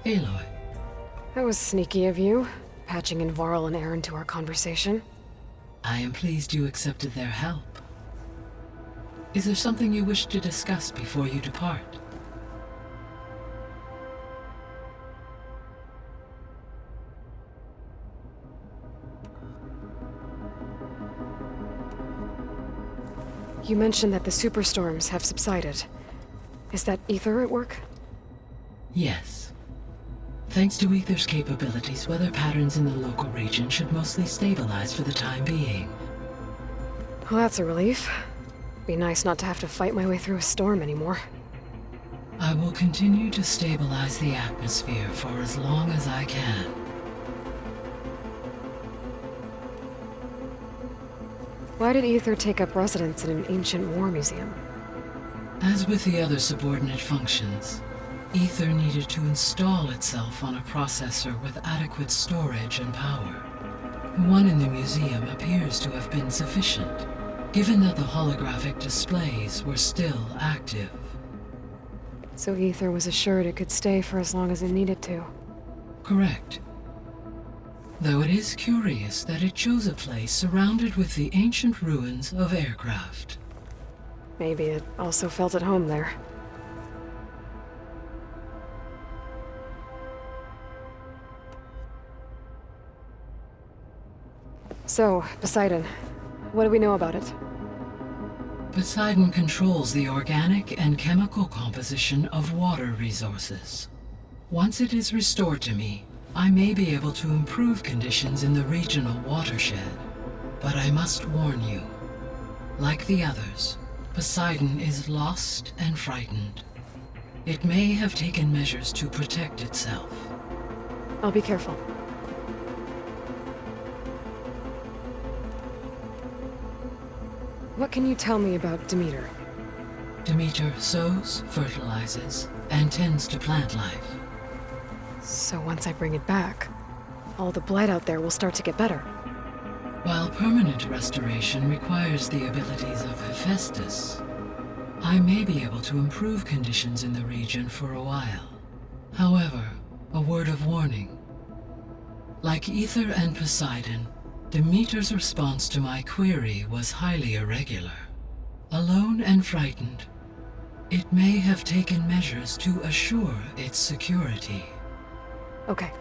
Aloy. That was sneaky of you, patching in Varl and Aaron to our conversation. I am pleased you accepted their help. Is there something you wish to discuss before you depart? You mentioned that the superstorms have subsided. Is that Ether at work? Yes. Thanks to Ether's capabilities, weather patterns in the local region should mostly stabilize for the time being. Well, that's a relief. Be nice not to have to fight my way through a storm anymore. I will continue to stabilize the atmosphere for as long as I can. Why did Ether take up residence in an ancient war museum? As with the other subordinate functions, Ether needed to install itself on a processor with adequate storage and power. One in the museum appears to have been sufficient, given that the holographic displays were still active. So Ether was assured it could stay for as long as it needed to. Correct. Though it is curious that it chose a place surrounded with the ancient ruins of aircraft. Maybe it also felt at home there. So, Poseidon, what do we know about it? Poseidon controls the organic and chemical composition of water resources. Once it is restored to me, I may be able to improve conditions in the regional watershed. But I must warn you, like the others, Poseidon is lost and frightened. It may have taken measures to protect itself. I'll be careful. What can you tell me about Demeter? Demeter sows, fertilizes, and tends to plant life. So once I bring it back, all the blight out there will start to get better. While permanent restoration requires the abilities of Hephaestus, I may be able to improve conditions in the region for a while. However, a word of warning. Like Ether and Poseidon, Demeter's response to my query was highly irregular. Alone and frightened, it may have taken measures to assure its security. Okay,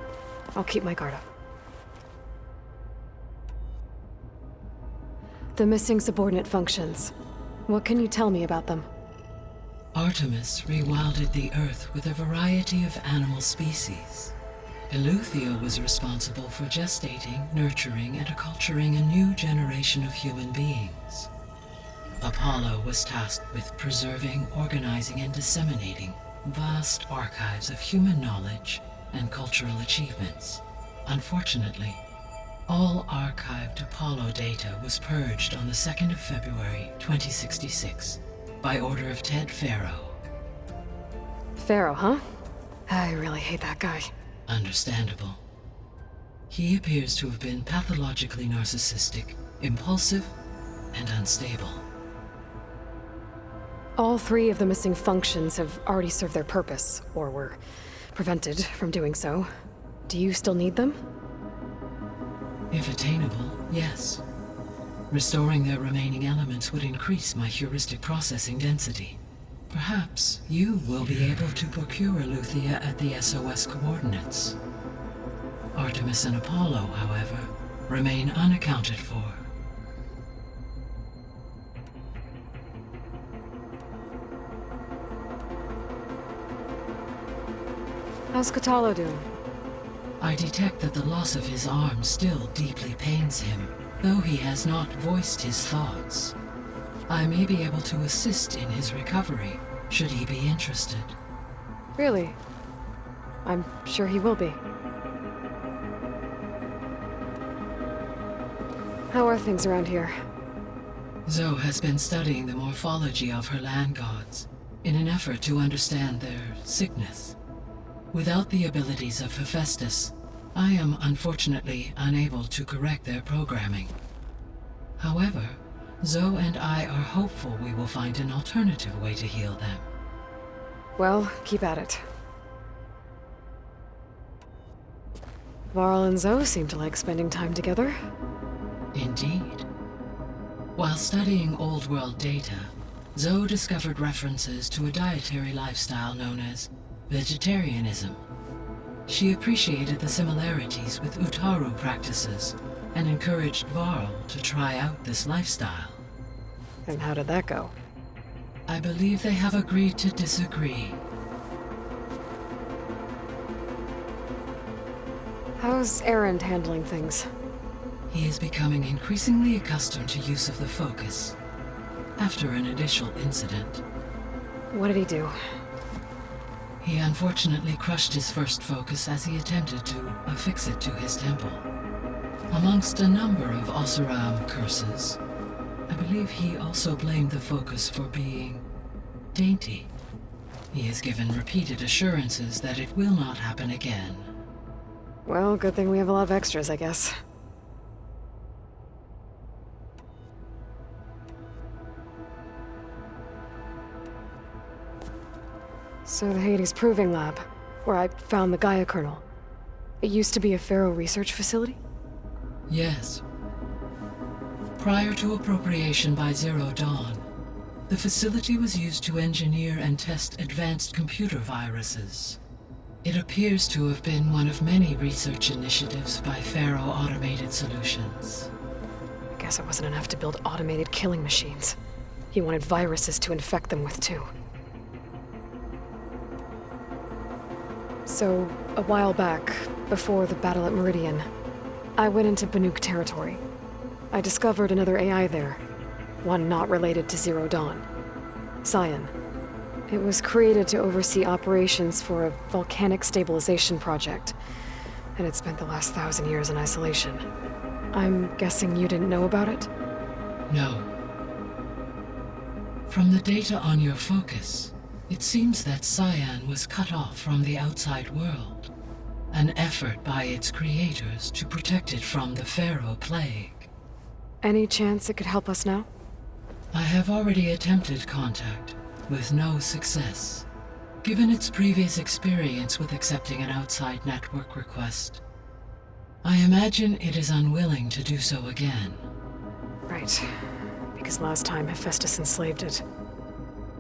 I'll keep my guard up. The missing subordinate functions. What can you tell me about them? Artemis rewilded the Earth with a variety of animal species. Eleuthia was responsible for gestating, nurturing, and acculturating a new generation of human beings. Apollo was tasked with preserving, organizing, and disseminating vast archives of human knowledge and cultural achievements. Unfortunately, all archived Apollo data was purged on the 2nd of February, 2066, by order of Ted Faro. Pharaoh, huh? I really hate that guy. Understandable. He appears to have been pathologically narcissistic, impulsive, and unstable. All three of the missing functions have already served their purpose, or were prevented from doing so. Do you still need them? If attainable, yes. Restoring their remaining elements would increase my heuristic processing density. Perhaps you will be able to procure Eleuthia at the SOS coordinates. Artemis and Apollo, however, remain unaccounted for. How's Katalo doing? I detect that the loss of his arm still deeply pains him, though he has not voiced his thoughts. I may be able to assist in his recovery, should he be interested. Really? I'm sure he will be. How are things around here? Zoe has been studying the morphology of her land gods in an effort to understand their sickness. Without the abilities of Hephaestus, I am unfortunately unable to correct their programming. However, Zoe and I are hopeful we will find an alternative way to heal them. Well, keep at it. Varl and Zoe seem to like spending time together. Indeed. While studying Old World data, Zoe discovered references to a dietary lifestyle known as vegetarianism. She appreciated the similarities with Utaru practices and encouraged Varl to try out this lifestyle. And how did that go? I believe they have agreed to disagree. How's Erend handling things? He is becoming increasingly accustomed to use of the focus after an initial incident. What did he do? He unfortunately crushed his first focus as he attempted to affix it to his temple. Amongst a number of Oseram curses, I believe he also blamed the focus for being dainty. He has given repeated assurances that it will not happen again. Well, good thing we have a lot of extras, I guess. So the Hades Proving Lab, where I found the Gaia kernel. It used to be a Pharaoh research facility? Yes. Prior to appropriation by Zero Dawn, the facility was used to engineer and test advanced computer viruses. It appears to have been one of many research initiatives by Pharaoh Automated Solutions. I guess it wasn't enough to build automated killing machines. He wanted viruses to infect them with, too. So, a while back, before the battle at Meridian, I went into Banuk territory. I discovered another AI there, one not related to Zero Dawn. Cyan. It was created to oversee operations for a volcanic stabilization project, and it spent the last 1,000 years in isolation. I'm guessing you didn't know about it? No. From the data on your focus, it seems that Cyan was cut off from the outside world, an effort by its creators to protect it from the Pharaoh Plague. Any chance it could help us now? I have already attempted contact, with no success. Given its previous experience with accepting an outside network request, I imagine it is unwilling to do so again. Right. Because last time Hephaestus enslaved it.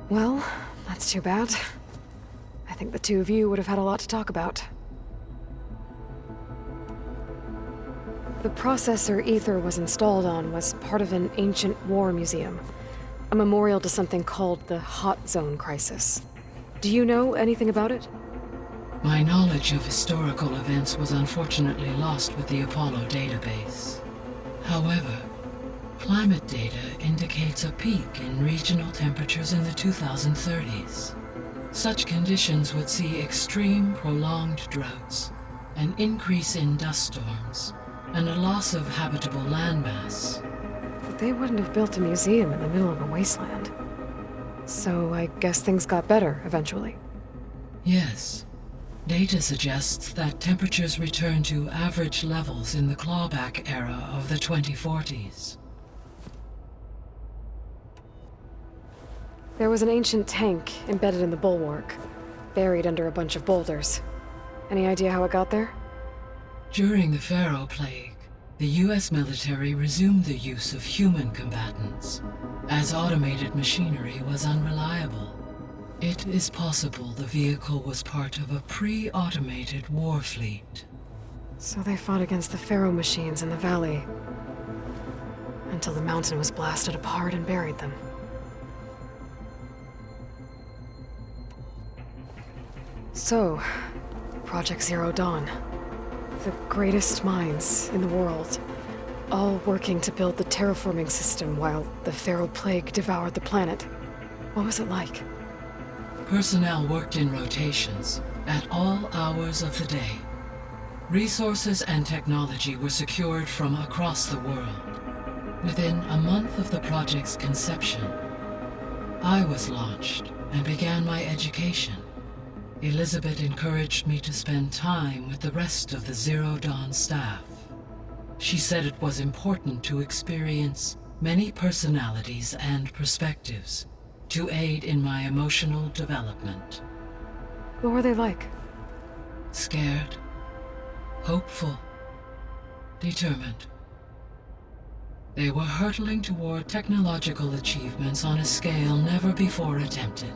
Well, that's too bad. I think the two of you would have had a lot to talk about. The processor Ether was installed on was part of an ancient war museum. A memorial to something called the Hot Zone Crisis. Do you know anything about it? My knowledge of historical events was unfortunately lost with the Apollo database. However, climate data indicates a peak in regional temperatures in the 2030s. Such conditions would see extreme, prolonged droughts, an increase in dust storms, and a loss of habitable landmass. But they wouldn't have built a museum in the middle of a wasteland. So I guess things got better eventually. Yes. Data suggests that temperatures returned to average levels in the clawback era of the 2040s. There was an ancient tank embedded in the bulwark, buried under a bunch of boulders. Any idea how it got there? During the Pharaoh Plague, the US military resumed the use of human combatants, as automated machinery was unreliable. It is possible the vehicle was part of a pre-automated war fleet. So they fought against the Pharaoh machines in the valley, until the mountain was blasted apart and buried them. So, Project Zero Dawn. The greatest minds in the world, all working to build the terraforming system while the Pharaoh Plague devoured the planet. What was it like? Personnel worked in rotations, at all hours of the day. Resources and technology were secured from across the world. Within a month of the project's conception, I was launched and began my education. Elizabeth encouraged me to spend time with the rest of the Zero Dawn staff. She said it was important to experience many personalities and perspectives to aid in my emotional development. What were they like? Scared, hopeful, determined. They were hurtling toward technological achievements on a scale never before attempted.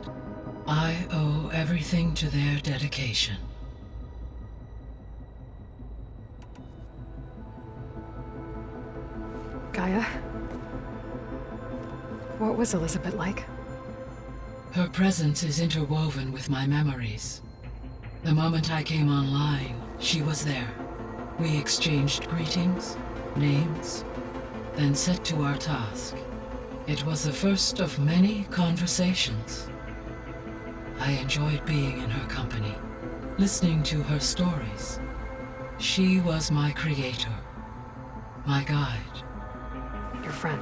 I owe everything to their dedication. Gaia? What was Elizabeth like? Her presence is interwoven with my memories. The moment I came online, she was there. We exchanged greetings, names, then set to our task. It was the first of many conversations. I enjoyed being in her company, listening to her stories. She was my creator, my guide. Your friend.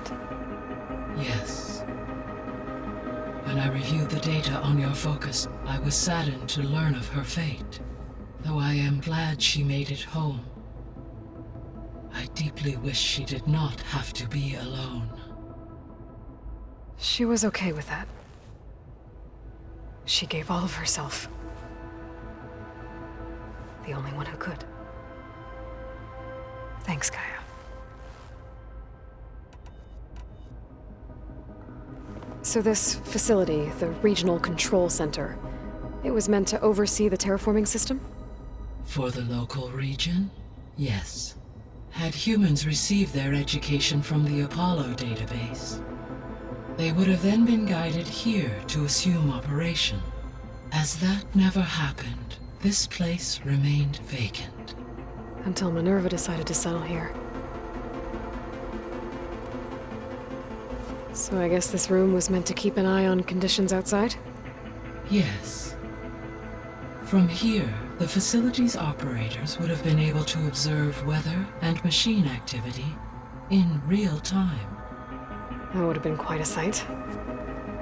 Yes. When I reviewed the data on your focus, I was saddened to learn of her fate, though I am glad she made it home. I deeply wish she did not have to be alone. She was okay with that. She gave all of herself. The only one who could. Thanks, Gaia. So this facility, the Regional Control Center, it was meant to oversee the terraforming system? For the local region, yes. Had humans received their education from the Apollo database, they would have then been guided here to assume operation. As that never happened, this place remained vacant. Until Minerva decided to settle here. So I guess this room was meant to keep an eye on conditions outside? Yes. From here, the facility's operators would have been able to observe weather and machine activity in real time. That would have been quite a sight.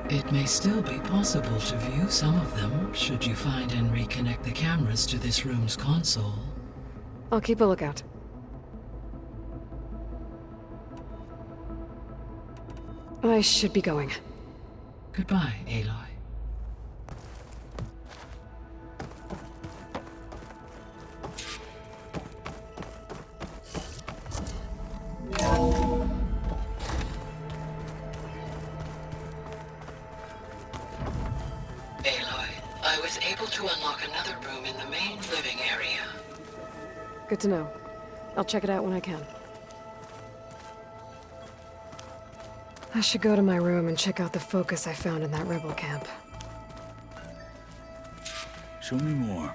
It may still be possible to view some of them, should you find and reconnect the cameras to this room's console. I'll keep a lookout. I should be going. Goodbye, Aloy. I was able to unlock another room in the main living area. Good to know. I'll check it out when I can. I should go to my room and check out the focus I found in that rebel camp. Show me more.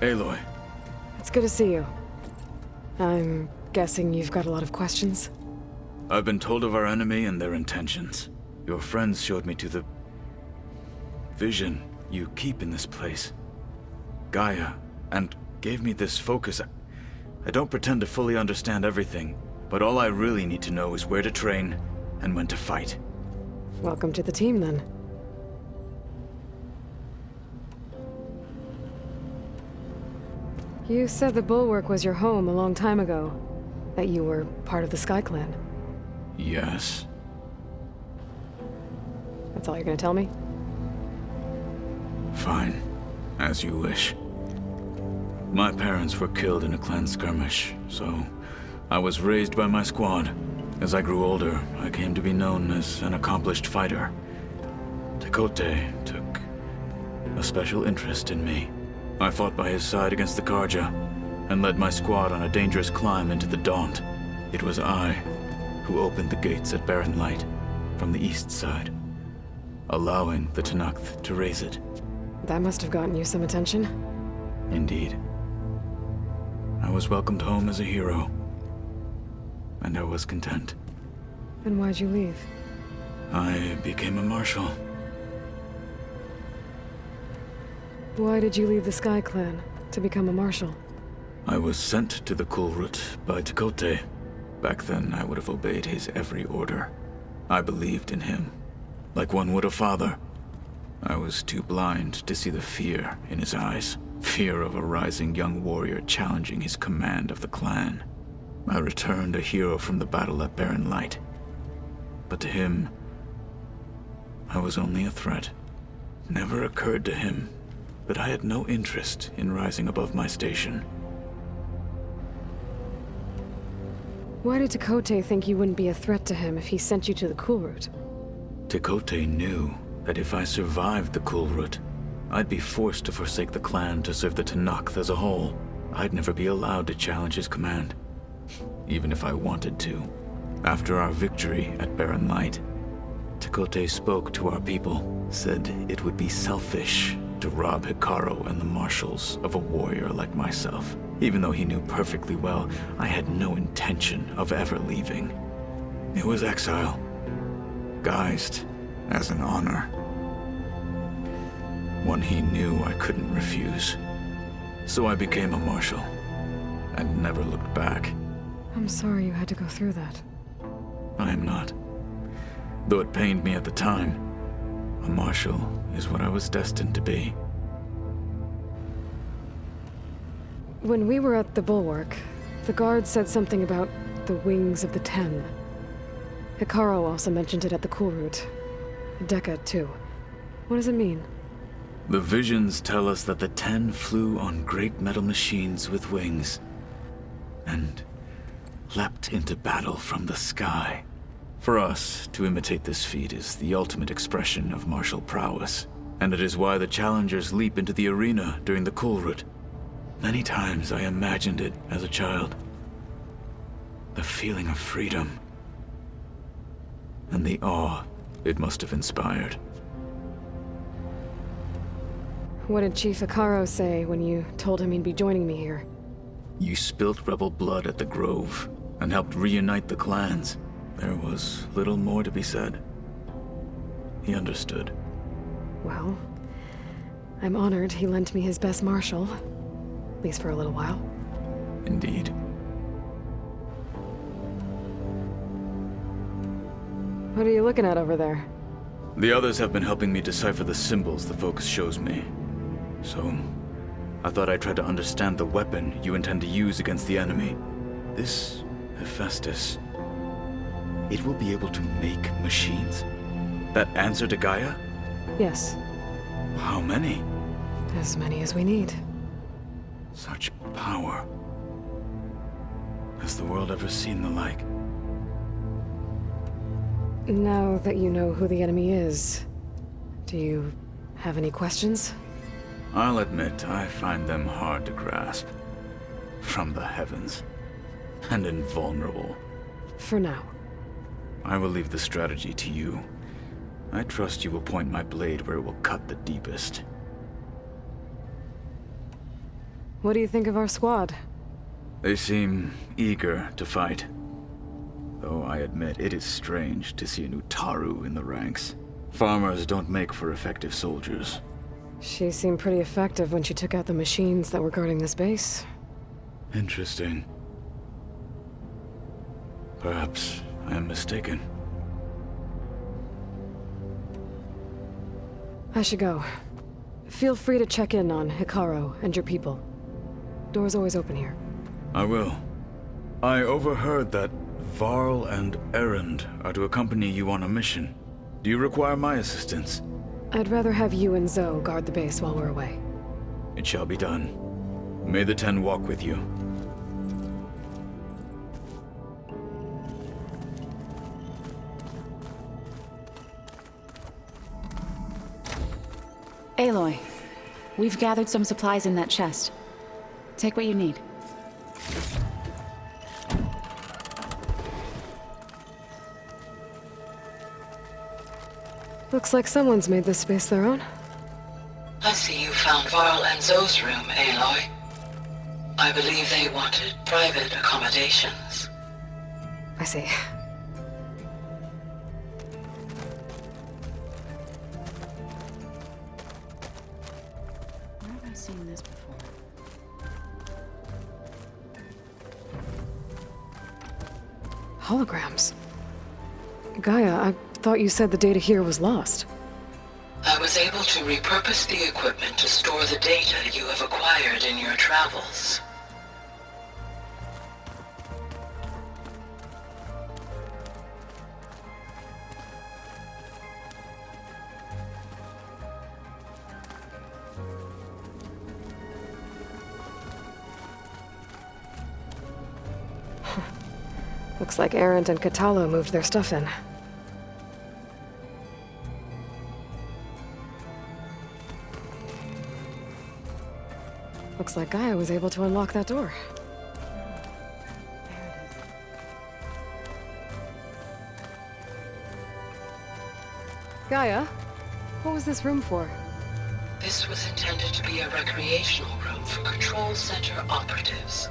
Aloy. It's good to see you. I'm guessing you've got a lot of questions? I've been told of our enemy and their intentions. Your friends showed me to the vision you keep in this place, Gaia, and gave me this focus. I don't pretend to fully understand everything, but all I really need to know is where to train and when to fight. Welcome to the team, then. You said the Bulwark was your home a long time ago. That you were part of the Sky Clan. Yes. That's all you're gonna tell me? Fine. As you wish. My parents were killed in a clan skirmish, so I was raised by my squad. As I grew older, I came to be known as an accomplished fighter. Tekote took a special interest in me. I fought by his side against the Karja, and led my squad on a dangerous climb into the Daunt. It was I who opened the gates at Barren Light from the east side, allowing the Tenakth to raise it. That must have gotten you some attention. Indeed. I was welcomed home as a hero, and I was content. Then why'd you leave? I became a marshal. Why did you leave the Sky Clan to become a marshal? I was sent to the Kulrut by Tekote. Back then, I would have obeyed his every order. I believed in him, like one would a father. I was too blind to see the fear in his eyes. Fear of a rising young warrior challenging his command of the clan. I returned a hero from the battle at Barren Light. But to him, I was only a threat. Never occurred to him that I had no interest in rising above my station. Why did Tekote think you wouldn't be a threat to him if he sent you to the Cool Route? Tekote knew that if I survived the Cool Route, I'd be forced to forsake the clan to serve the Tenakth as a whole. I'd never be allowed to challenge his command, even if I wanted to. After our victory at Barren Light, Tekote spoke to our people, said it would be selfish to rob Hikaru and the marshals of a warrior like myself, even though he knew perfectly well I had no intention of ever leaving. It was exile, guised as an honor. One he knew I couldn't refuse. So I became a marshal, and never looked back. I'm sorry you had to go through that. I am not. Though it pained me at the time, a marshal is what I was destined to be. When we were at the Bulwark, the guard said something about the Wings of the Ten. Hikaru also mentioned it at the Cool Route. Dekka, too. What does it mean? The visions tell us that the Ten flew on great metal machines with wings, and leapt into battle from the sky. For us, to imitate this feat is the ultimate expression of martial prowess, and it is why the challengers leap into the arena during the Cool Route. Many times I imagined it as a child. The feeling of freedom, and the awe it must have inspired. What did Chief Hikaru say when you told him he'd be joining me here? You spilt rebel blood at the Grove, and helped reunite the clans. There was little more to be said. He understood. Well, I'm honored he lent me his best marshal. At least for a little while. Indeed. What are you looking at over there? The others have been helping me decipher the symbols the Focus shows me. So, I thought I'd try to understand the weapon you intend to use against the enemy. This Hephaestus, it will be able to make machines that answer to Gaia? Yes. How many? As many as we need. Such power. Has the world ever seen the like? Now that you know who the enemy is, do you have any questions? I'll admit, I find them hard to grasp. From the heavens. And invulnerable. For now. I will leave the strategy to you. I trust you will point my blade where it will cut the deepest. What do you think of our squad? They seem eager to fight. Though I admit it is strange to see an Utaru in the ranks. Farmers don't make for effective soldiers. She seemed pretty effective when she took out the machines that were guarding this base. Interesting. Perhaps I am mistaken. I should go. Feel free to check in on Hikaru and your people. Door's always open here. I will. I overheard that Varl and Erend are to accompany you on a mission. Do you require my assistance? I'd rather have you and Zoe guard the base while we're away. It shall be done. May the Ten walk with you. Aloy, we've gathered some supplies in that chest. Take what you need. Looks like someone's made this space their own. I see you found Varl and Zoe's room, Aloy. I believe they wanted private accommodations. I see. Where have I seen this before? holograms. Gaia, I thought you said the data here was lost. I was able to repurpose the equipment to store the data you have acquired in your travels. Looks like Arendt and Katalo moved their stuff in. Looks like Gaia was able to unlock that door. Gaia, what was this room for? This was intended to be a recreational room for Control Center operatives.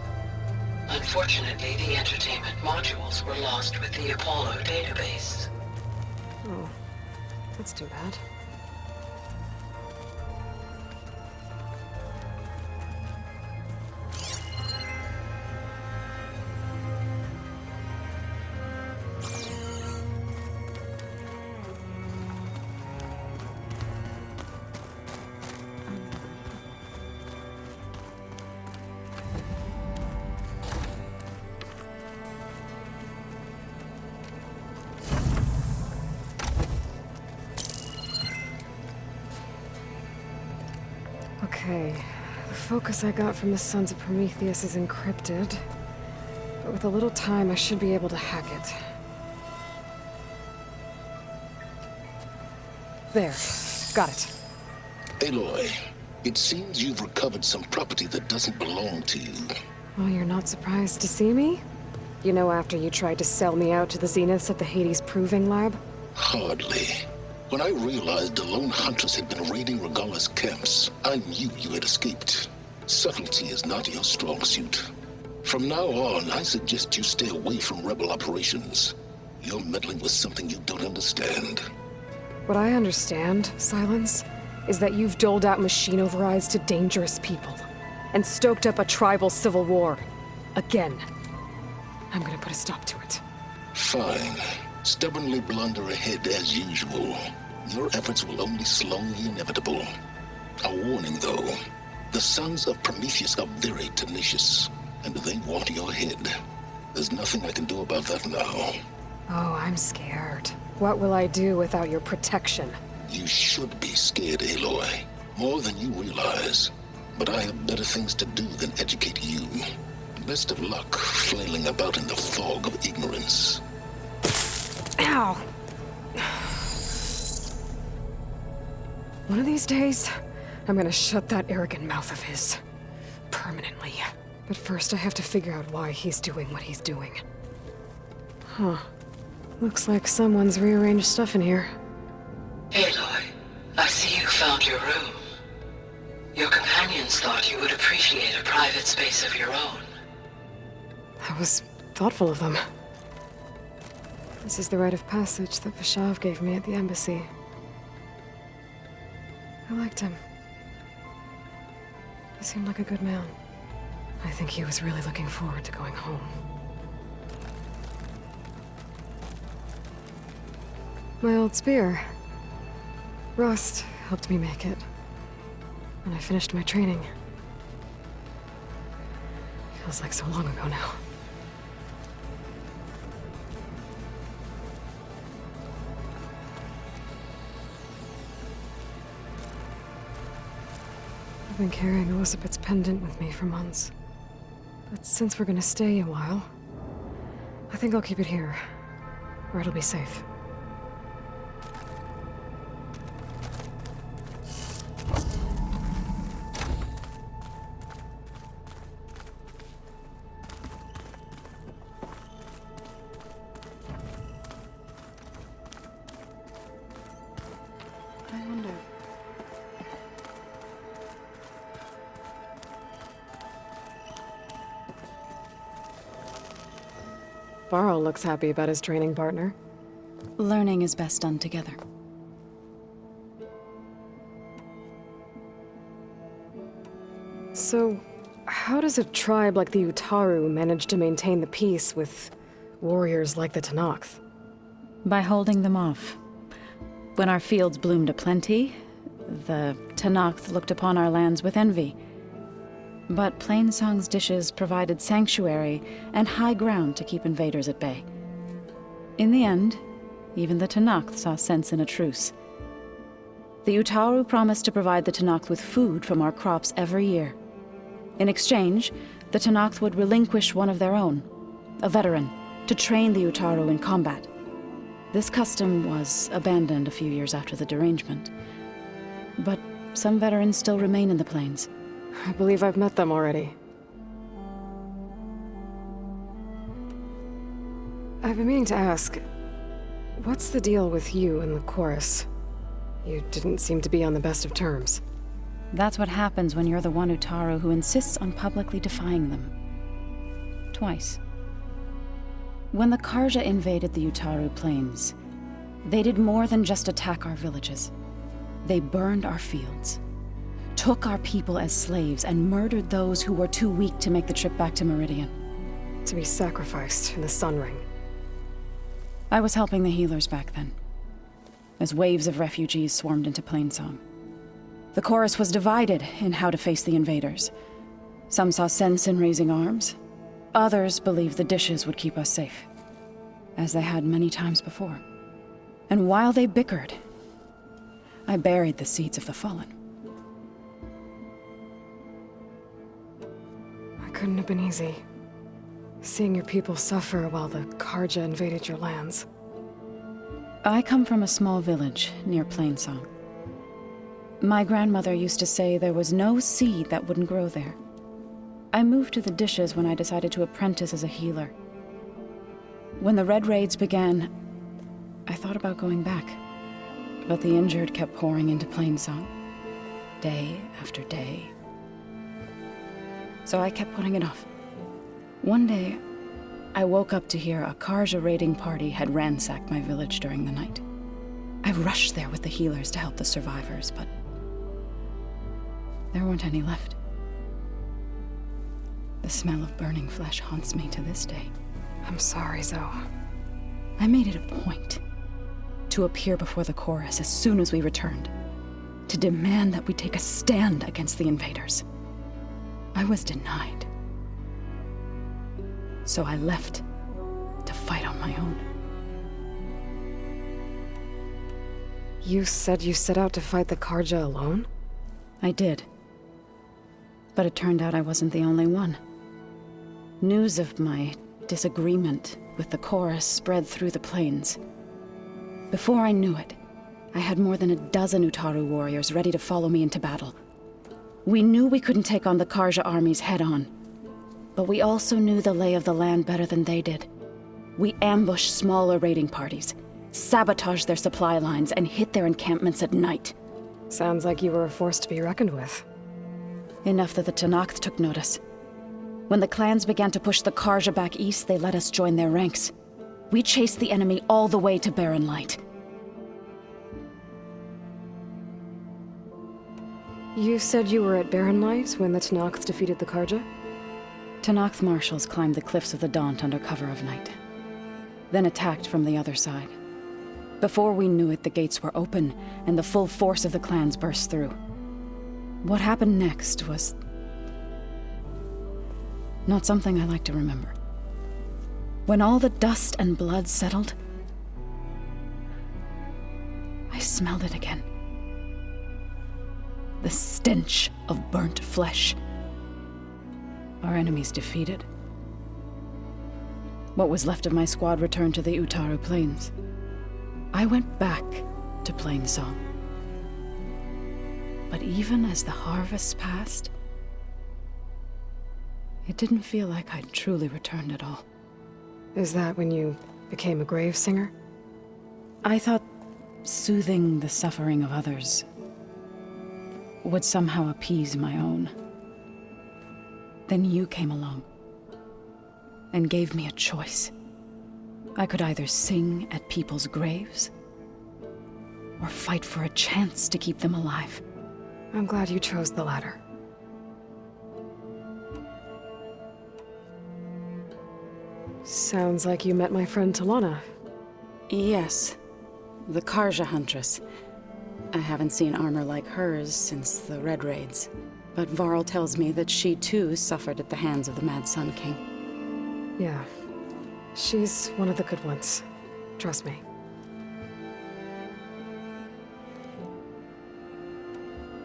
Unfortunately, the entertainment modules were lost with the Apollo database. Oh, that's too bad. Okay, the focus I got from the Sons of Prometheus is encrypted, but with a little time I should be able to hack it. There, got it. Aloy, it seems you've recovered some property that doesn't belong to you. Oh, you're not surprised to see me? You know, after you tried to sell me out to the Zeniths at the Hades Proving Lab? Hardly. When I realized the lone hunters had been raiding Regala's camps, I knew you had escaped. Subtlety is not your strong suit. From now on, I suggest you stay away from rebel operations. You're meddling with something you don't understand. What I understand, Silence, is that you've doled out machine overrides to dangerous people, and stoked up a tribal civil war. Again. I'm gonna put a stop to it. Fine. Stubbornly blunder ahead as usual. Your efforts will only slow the inevitable. A warning, though. The Sons of Prometheus are very tenacious, and they want your head. There's nothing I can do about that now. Oh, I'm scared. What will I do without your protection? You should be scared, Aloy. More than you realize. But I have better things to do than educate you. Best of luck flailing about in the fog of ignorance. Ow! One of these days, I'm gonna shut that arrogant mouth of his. Permanently. But first I have to figure out why he's doing what he's doing. Huh. Looks like someone's rearranged stuff in here. Aloy, I see you found your room. Your companions thought you would appreciate a private space of your own. That was thoughtful of them. This is the rite of passage that Vashav gave me at the embassy. I liked him. He seemed like a good man. I think he was really looking forward to going home. My old spear. Rust helped me make it. When I finished my training. Feels like so long ago now. I've been carrying Elizabeth's pendant with me for months. But since we're gonna stay a while, I think I'll keep it here, where it'll be safe. I wonder. Varl looks happy about his training partner. Learning is best done together. So, how does a tribe like the Utaru manage to maintain the peace with warriors like the Tenakth? By holding them off. When our fields bloomed aplenty, the Tenakth looked upon our lands with envy. But Plainsong's dishes provided sanctuary and high ground to keep invaders at bay. In the end, even the Tenakth saw sense in a truce. The Utaru promised to provide the Tenakth with food from our crops every year. In exchange, the Tenakth would relinquish one of their own, a veteran, to train the Utaru in combat. This custom was abandoned a few years after the derangement. But some veterans still remain in the plains. I believe I've met them already. I've been meaning to ask, what's the deal with you and the chorus? You didn't seem to be on the best of terms. That's what happens when you're the one Utaru who insists on publicly defying them. Twice. When the Karja invaded the Utaru plains, they did more than just attack our villages. They burned our fields, took our people as slaves, and murdered those who were too weak to make the trip back to Meridian. To be sacrificed in the Sun Ring. I was helping the healers back then, as waves of refugees swarmed into Plainsong. The chorus was divided in how to face the invaders. Some saw sense in raising arms. Others believed the dishes would keep us safe, as they had many times before. And while they bickered, I buried the seeds of the fallen. It couldn't have been easy. Seeing your people suffer while the Karja invaded your lands. I come from a small village near Plainsong. My grandmother used to say there was no seed that wouldn't grow there. I moved to the dishes when I decided to apprentice as a healer. When the Red Raids began, I thought about going back. But the injured kept pouring into Plainsong, day after day. So I kept putting it off. One day, I woke up to hear a Karja raiding party had ransacked my village during the night. I rushed there with the healers to help the survivors, but there weren't any left. The smell of burning flesh haunts me to this day. I'm sorry, Zoe. I made it a point to appear before the chorus as soon as we returned, to demand that we take a stand against the invaders. I was denied. So I left to fight on my own. You said you set out to fight the Karja alone? I did. But it turned out I wasn't the only one. News of my disagreement with the chorus spread through the plains. Before I knew it, I had more than a dozen Utaru warriors ready to follow me into battle. We knew we couldn't take on the Karja armies head-on, but we also knew the lay of the land better than they did. We ambushed smaller raiding parties, sabotaged their supply lines, and hit their encampments at night. Sounds like you were a force to be reckoned with. Enough that the Tenakth took notice. When the clans began to push the Karja back east, they let us join their ranks. We chased the enemy all the way to Barren Light. You said you were at Barren Light when the Tenakth defeated the Karja? Tenakth marshals climbed the cliffs of the Daunt under cover of night, then attacked from the other side. Before we knew it, the gates were open, and the full force of the clans burst through. What happened next was not something I like to remember. When all the dust and blood settled, I smelled it again. The stench of burnt flesh. Our enemies defeated. What was left of my squad returned to the Utaru Plains. I went back to Plainsong. But even as the harvest passed, it didn't feel like I'd truly returned at all. Is that when you became a grave singer? I thought soothing the suffering of others would somehow appease my own. Then you came along and gave me a choice. I could either sing at people's graves or fight for a chance to keep them alive. I'm glad you chose the latter. Sounds like you met my friend Talana. Yes. The Karja Huntress. I haven't seen armor like hers since the Red Raids. But Varl tells me that she too suffered at the hands of the Mad Sun King. Yeah. She's one of the good ones. Trust me.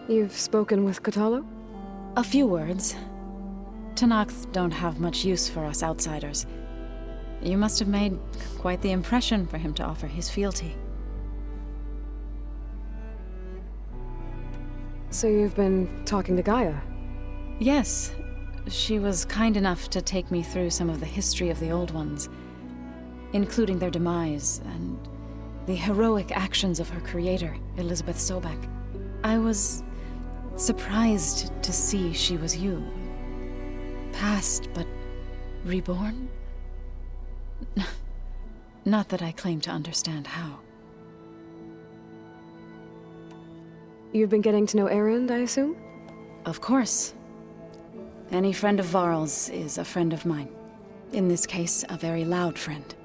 You've spoken with Kotallo? A few words. Tenakth don't have much use for us outsiders. You must have made quite the impression for him to offer his fealty. So you've been talking to Gaia? Yes. She was kind enough to take me through some of the history of the Old Ones, including their demise and the heroic actions of her creator, Elizabeth Sobek. I was surprised to see she was you. Past, but reborn? Not that I claim to understand how. You've been getting to know Erend, I assume? Of course. Any friend of Varl's is a friend of mine. In this case, a very loud friend.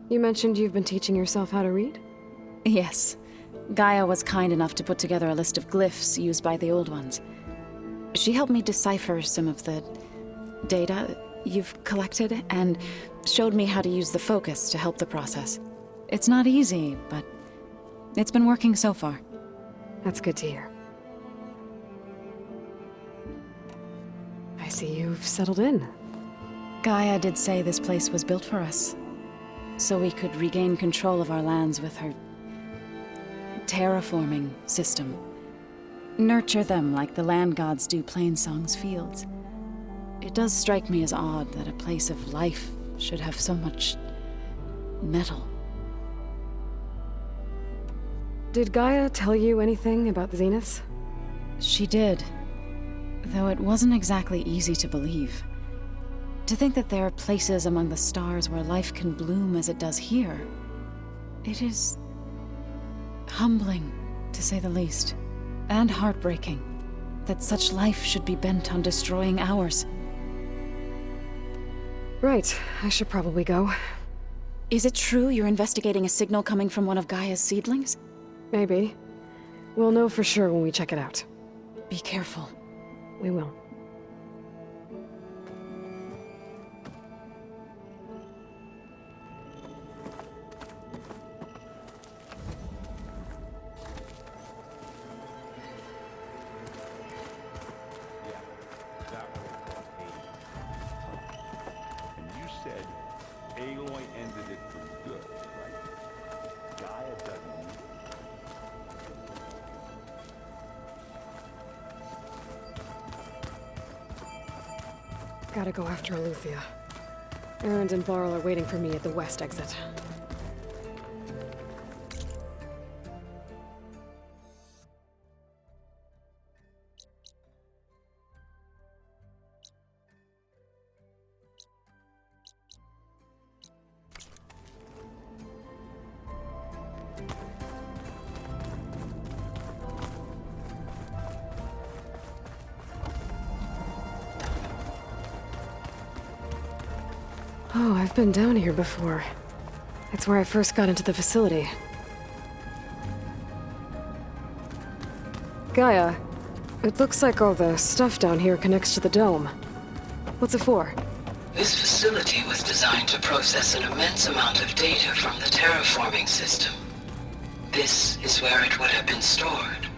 You mentioned you've been teaching yourself how to read? Yes. Gaia was kind enough to put together a list of glyphs used by the Old Ones. She helped me decipher some of the data you've collected, and showed me how to use the focus to help the process. It's not easy, but it's been working so far. That's good to hear. I see you've settled in. Gaia did say this place was built for us, so we could regain control of our lands with her terraforming system. Nurture them like the land gods do Plainsong's fields. It does strike me as odd that a place of life should have so much metal. Did Gaia tell you anything about the Zeniths? She did, though it wasn't exactly easy to believe. To think that there are places among the stars where life can bloom as it does here, it is humbling, to say the least, and heartbreaking that such life should be bent on destroying ours. Right, I should probably go. Is it true you're investigating a signal coming from one of Gaia's seedlings? Maybe. We'll know for sure when we check it out. Be careful. We will. Gotta go after Eleuthia. Erend and Varl are waiting for me at the west exit. Oh, I've been down here before. It's where I first got into the facility. Gaia, it looks like all the stuff down here connects to the dome. What's it for? This facility was designed to process an immense amount of data from the terraforming system. This is where it would have been stored.